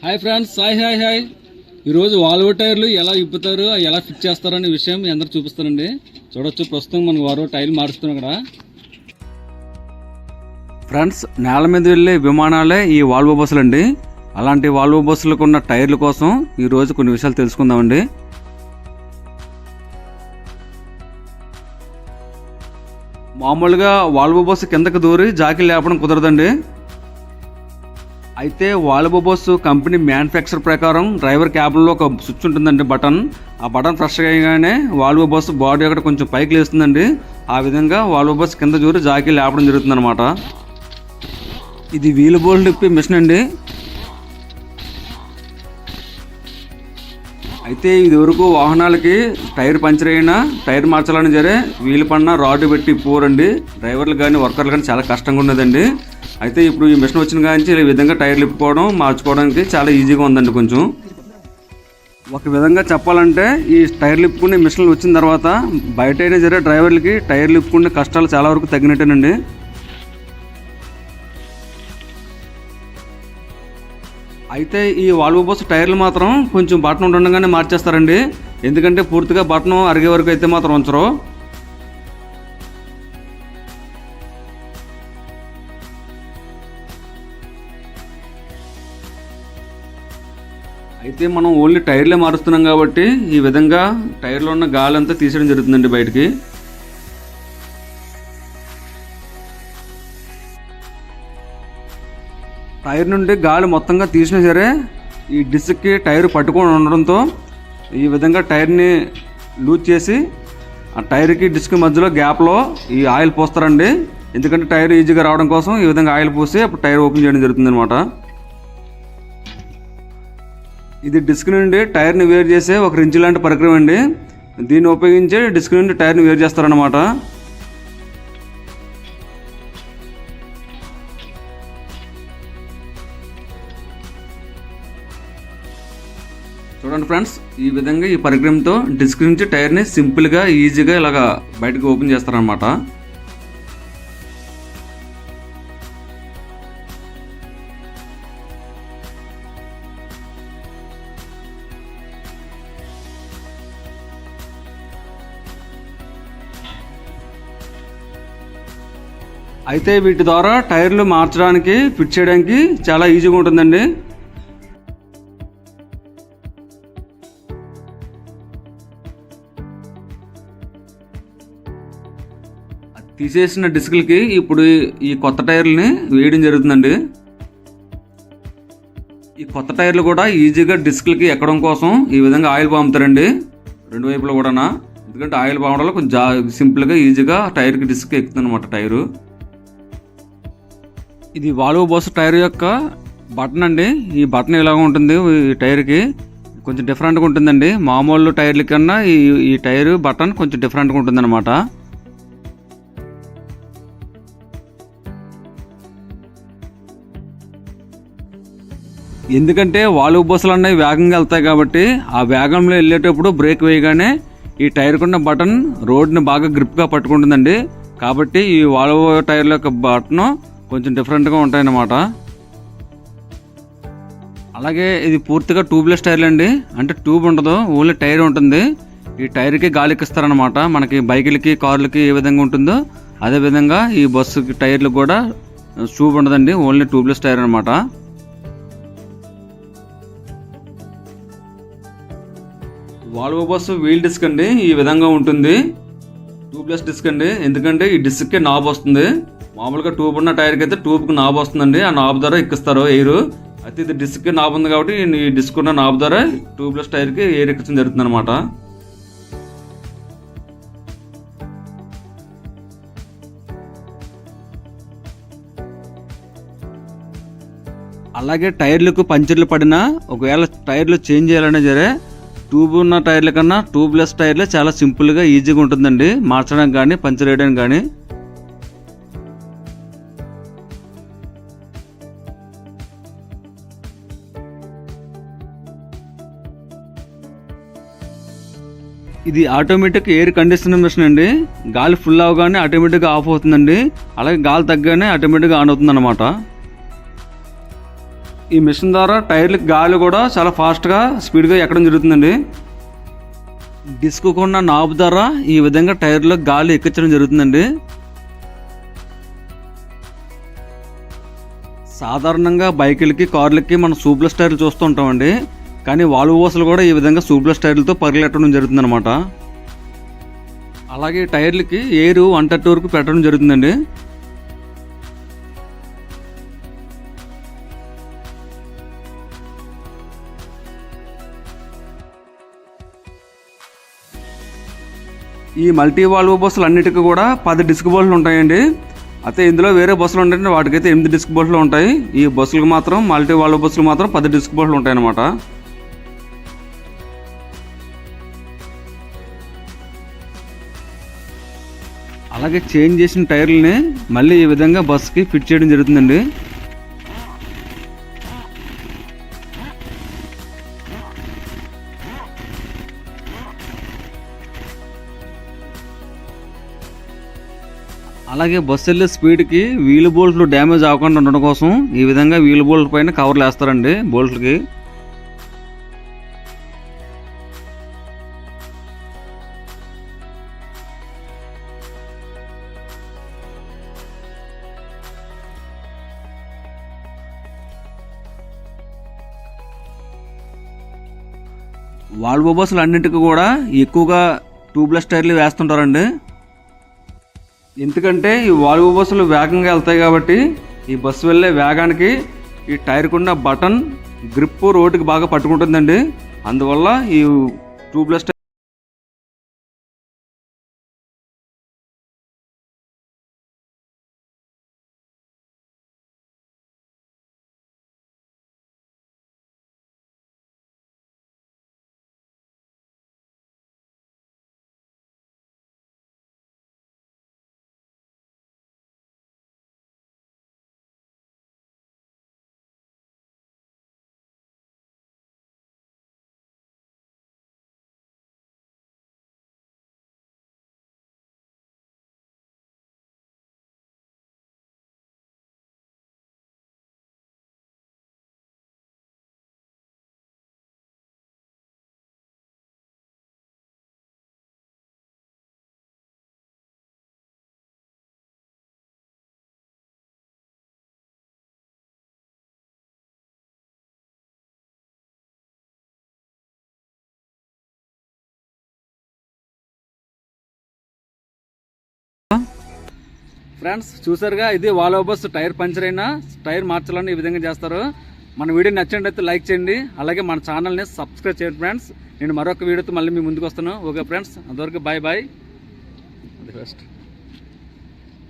Hi friends, hi. ఈరోజు Volvo టైర్లు ఎలా ఇప్పుతారు, ఎలా ఫిట్ చేస్తారు అనే విషయం మీ అందరికి చూపిస్తానండి. చూడొచ్చు, ప్రస్తుతం మనకు వారు టైర్లు మారుస్తున్నాం ఇక్కడ. ఫ్రెండ్స్, నేల మీద వెళ్ళే విమానాలే ఈ వాల్వో బస్సులు అండి. అలాంటి వాల్వో బస్సులకు ఉన్న టైర్ల కోసం ఈరోజు కొన్ని విషయాలు తెలుసుకుందామండి. మామూలుగా వాల్వో బస్సు కిందకి దూరి జాకీ లేపడం కుదరదండి. అయితే వాల్వో బస్సు కంపెనీ మ్యానుఫ్యాక్చర్ ప్రకారం డ్రైవర్ క్యాబిన్లో ఒక స్విచ్ ఉంటుందండి, బటన్. ఆ బటన్ ప్రెస్ చేయగానే వాల్వో బస్సు బాడీ అక్కడ కొంచెం పైకి లేస్తుందండి. ఆ విధంగా వాల్వో బస్సు కింద దూరి జాకీ లేపడం జరుగుతుంది అనమాట. ఇది వీల్ బోల్ట్ ఇప్పి మిషన్ అండి. అయితే ఇది వరకు వాహనాలకి టైర్ పంచర్ అయినా, టైర్ మార్చాలని సరే వీలు పడినా రాడ్ పెట్టి పోరండి. డ్రైవర్లు కానీ వర్కర్లు కానీ చాలా కష్టంగా ఉన్నదండి. అయితే ఇప్పుడు ఈ మిషన్ వచ్చిన కానీ ఈ విధంగా టైర్లు ఇప్పుకోవడం, మార్చుకోవడానికి చాలా ఈజీగా ఉందండి. కొంచెం ఒక విధంగా చెప్పాలంటే ఈ టైర్లు ఇప్పుకునే మిషన్లు వచ్చిన తర్వాత బయట అయినా సరే డ్రైవర్లకి టైర్లు ఇప్పుకునే కష్టాలు చాలా వరకు తగ్గినట్టేనండి. అయితే ఈ వాల్వో బస్సు టైర్లు మాత్రం కొంచెం బటన్ ఉండగానే మార్చేస్తారండి. ఎందుకంటే పూర్తిగా బటన్ అరిగే వరకు అయితే మాత్రం ఉంచరు. అయితే మనం ఓన్లీ టైర్లే మారుస్తున్నాం కాబట్టి ఈ విధంగా టైర్లో ఉన్న గాలి అంతా తీసేయడం జరుగుతుందండి బయటికి. టైర్ నుండి గాలి మొత్తంగా తీసినా సరే ఈ డిస్క్కి టైర్ పట్టుకొని ఉండడంతో ఈ విధంగా టైర్ని లూజ్ చేసి ఆ టైర్కి డిస్క్ మధ్యలో గ్యాప్లో ఈ ఆయిల్ పోస్తారండి. ఎందుకంటే టైర్ ఈజీగా రావడం కోసం ఈ విధంగా ఆయిల్ పోసి అప్పుడు టైర్ ఓపెన్ చేయడం జరుగుతుంది అనమాట. ఇది డిస్క్ నుండి టైర్ని వేరు చేసే ఒక రించ్ లాంటి పరికరం అండి. దీన్ని ఉపయోగించి డిస్క్ నుండి టైర్ని వేరు చేస్తారన్నమాట. చూడండి ఫ్రెండ్స్, ఈ విధంగా ఈ పరికరంతో డిస్క్ నుంచి టైర్ని సింపుల్గా ఈజీగా ఇలాగా బయటకు ఓపెన్ చేస్తారనమాట. అయితే వీటి ద్వారా టైర్లు మార్చడానికి, ఫిట్ చేయడానికి చాలా ఈజీగా ఉంటుందండి. తీసేసిన డిస్కులకి ఇప్పుడు ఈ కొత్త టైర్లని వేయడం జరుగుతుందండి. ఈ కొత్త టైర్లు కూడా ఈజీగా డిస్కులకి ఎక్కడం కోసం ఈ విధంగా ఆయిల్ పంపుతారండి రెండు వైపులో కూడా. ఎందుకంటే ఆయిల్ పంపడం వల్ల కొంచెం సింపుల్గా ఈజీగా టైర్కి డిస్క్ ఎక్కుతుంది అనమాట టైరు. ఇది వాల్వో బస్సు టైర్ యొక్క బటన్ అండి. ఈ బటన్ ఇలాగ ఉంటుంది. ఈ టైర్కి కొంచెం డిఫరెంట్గా ఉంటుందండి. మామూలు టైర్ల కన్నా ఈ టైర్ బటన్ కొంచెం డిఫరెంట్గా ఉంటుంది అనమాట. ఎందుకంటే వాల్వో బస్సులు అన్నవి వేగంగా వెళ్తాయి కాబట్టి ఆ వేగంలో వెళ్ళేటప్పుడు బ్రేక్ వేయగానే ఈ టైర్ కున్న బటన్ రోడ్ని బాగా గ్రిప్గా పట్టుకుంటుందండి. కాబట్టి ఈ వాల్వో టైర్ల యొక్క బటన్ కొంచెం డిఫరెంట్గా ఉంటాయన్నమాట. అలాగే ఇది పూర్తిగా ట్యూబ్లెస్ టైర్లు అండి. అంటే ట్యూబ్ ఉండదు, ఓన్లీ టైర్ ఉంటుంది. ఈ టైర్కి గాలి ఎక్కిస్తారనమాట. మనకి బైకులకి, కార్లకి ఏ విధంగా ఉంటుందో అదేవిధంగా ఈ బస్సుకి టైర్లు కూడా ట్యూబ్ ఉండదండి, ఓన్లీ ట్యూబ్లెస్ టైర్ అనమాట. వాల్వో బస్సు వీల్ డిస్క్ అండి ఈ విధంగా ఉంటుంది. ట్యూబ్లెస్ డిస్క్ అండి. ఎందుకంటే ఈ డిస్క్కి నాబ్ వస్తుంది. మామూలుగా ట్యూబ్ ఉన్న టైర్కి అయితే ట్యూబ్కి నాబ్ వస్తుందండి. ఆ నాబ్ ద్వారా ఎక్కిస్తారు ఎయిర్. అయితే ఇది డిస్క్కి నాబ్ ఉంది కాబట్టి ఈ డిస్క్ ఉన్న నాబ్ ద్వారా ట్యూబ్లెస్ టైర్కి ఎయిర్ ఎక్కించడం జరుగుతుంది అనమాట. అలాగే టైర్లకు పంచర్లు పడినా ఒకవేళ టైర్లు చేంజ్ చేయాలనే సరే ట్యూబ్ ఉన్న టైర్ల కన్నా ట్యూబ్లెస్ టైర్లే చాలా సింపుల్గా ఈజీగా ఉంటుందండి మార్చడానికి కానీ, పంచర్ వేయడానికి కానీ. ఇది ఆటోమేటిక్ ఎయిర్ కండిషనర్ మిషన్ అండి. గాలి ఫుల్ అవగానే ఆటోమేటిక్గా ఆఫ్ అవుతుందండి. అలాగే గాలి తగ్గగానే ఆటోమేటిక్గా ఆన్ అవుతుంది అన్నమాట. ఈ మిషన్ ద్వారా టైర్లకు గాలి కూడా చాలా ఫాస్ట్గా స్పీడ్గా ఎక్కడం జరుగుతుందండి. డిస్క్ కొన్న నాబ్ ద్వారా ఈ విధంగా టైర్లో గాలి ఎక్కించడం జరుగుతుందండి. సాధారణంగా బైకులకి కార్లకి మనం సూప్లెస్ టైర్లు చూస్తూ ఉంటామండి. కానీ వాల్వో బస్సులు కూడా ఈ విధంగా సూప్లెస్ టైర్లతో పరిగెట్టడం జరుగుతుంది అనమాట. అలాగే టైర్లకి ఎయిర్ 130 వరకు పెట్టడం జరుగుతుందండి. ఈ మల్టీ వాల్వో బస్సులు అన్నిటికీ కూడా 10 డిస్క్ బోల్ట్లు ఉంటాయండి. అయితే ఇందులో వేరే బస్సులు ఉంటాయండి, వాటికైతే 8 డిస్క్ బోల్ట్లు ఉంటాయి. ఈ బస్సులకు మాత్రం మల్టీ వాల్వో బస్సులు మాత్రం 10 డిస్క్ బోల్ట్లు ఉంటాయి అన్నమాట. అలాగే చేంజ్ చేసిన టైర్లని మళ్ళీ ఈ విధంగా బస్సుకి ఫిట్ చేయడం జరుగుతుందండి. అలాగే బస్సు వెళ్ళే స్పీడ్కి వీల్ బోల్ట్లు డ్యామేజ్ అవ్వకుండా ఉండడం కోసం ఈ విధంగా వీల్ బోల్ట్ పైన కవర్లు వేస్తారండి బోల్ట్లకి. వాల్వో బస్సులు అన్నింటికి కూడా ఎక్కువగా ట్యూబ్లెస్ టైర్లు వేస్తుంటారండి. ఎందుకంటే ఈ వాల్వో బస్సులు వేగంగా వెళ్తాయి కాబట్టి ఈ బస్సు వెళ్ళే వేగానికి ఈ టైర్కున్న బటన్ గ్రిప్ రోడ్డుకి బాగా పట్టుకుంటుందండి. అందువల్ల ఈ ట్యూబ్లెస్ ఫ్రెండ్స్ చూసారుగా, ఇది వాల్వో బస్ టైర్ పంచర్ అయినా టైర్ మార్చాలని ఈ విధంగా చేస్తారు. మన వీడియో నచ్చినట్లయితే లైక్ చేయండి, అలాగే మన ఛానల్ని సబ్స్క్రైబ్ చేయండి ఫ్రెండ్స్. నేను మరొక వీడియోతో మళ్ళీ మీ ముందుకు వస్తాను. ఓకే ఫ్రెండ్స్, అంతవరకు బాయ్ బాయ్. The best.